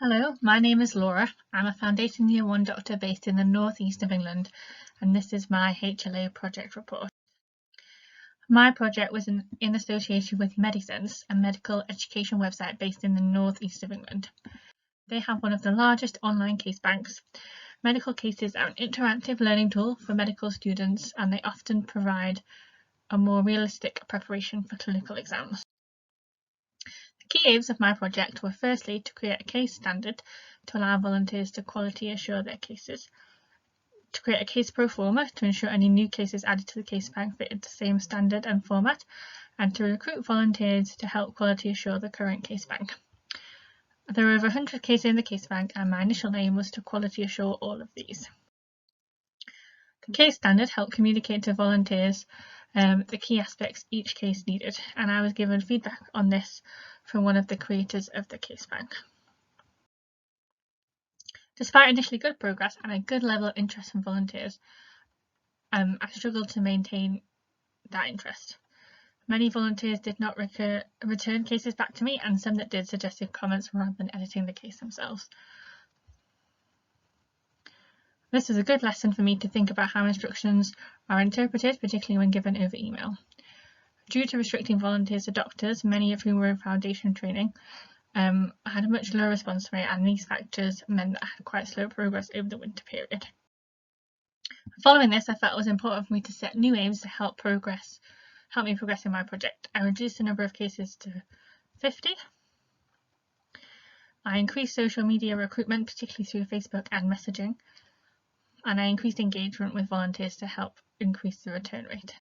Hello, my name is Laura. I'm a Foundation Year 1 doctor based in the northeast of England, and this is my HLA project report. My project was in association with Medisense, a medical education website based in the northeast of England. They have one of the largest online case banks. Medical cases are an interactive learning tool for medical students, and they often provide a more realistic preparation for clinical exams. The key aims of my project were firstly to create a case standard to allow volunteers to quality assure their cases, to create a case pro forma to ensure any new cases added to the case bank fit the same standard and format, and to recruit volunteers to help quality assure the current case bank. There are over 100 cases in the case bank, and my initial aim was to quality assure all of these. The case standard helped communicate to volunteers the key aspects each case needed, and I was given feedback on this from one of the creators of the case bank. Despite initially good progress and a good level of interest from volunteers, I struggled to maintain that interest. Many volunteers did not return cases back to me, and some that did suggested comments rather than editing the case themselves. This was a good lesson for me to think about how instructions are interpreted, particularly when given over email. Due to restricting volunteers to doctors, many of whom were in foundation training, I had a much lower response rate, and these factors meant that I had quite slow progress over the winter period. Following this, I felt it was important for me to set new aims to help me progress in my project. I reduced the number of cases to 50. I increased social media recruitment, particularly through Facebook and messaging, and I increased engagement with volunteers to help increase the return rate.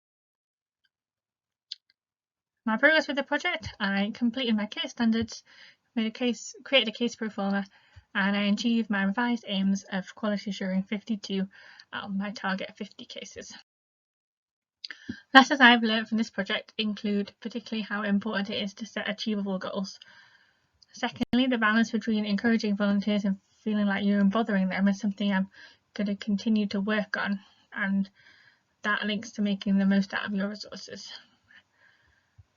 My progress with the project: I completed my case standards, created a case pro forma, and I achieved my revised aims of quality assuring 52 out of my target 50 cases. Lessons I've learned from this project include particularly how important it is to set achievable goals. Secondly, the balance between encouraging volunteers and feeling like you're bothering them is something I'm going to continue to work on, and that links to making the most out of your resources.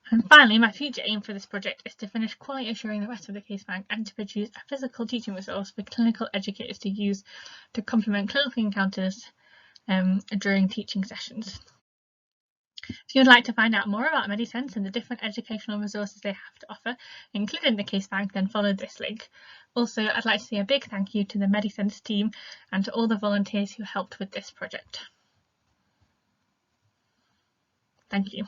And finally, my future aim for this project is to finish quality assuring the rest of the case bank and to produce a physical teaching resource for clinical educators to use to complement clinical encounters during teaching sessions. If you would like to find out more about Medisense and the different educational resources they have to offer, including the case bank, then follow this link. Also, I'd like to say a big thank you to the Medisense team and to all the volunteers who helped with this project. Thank you.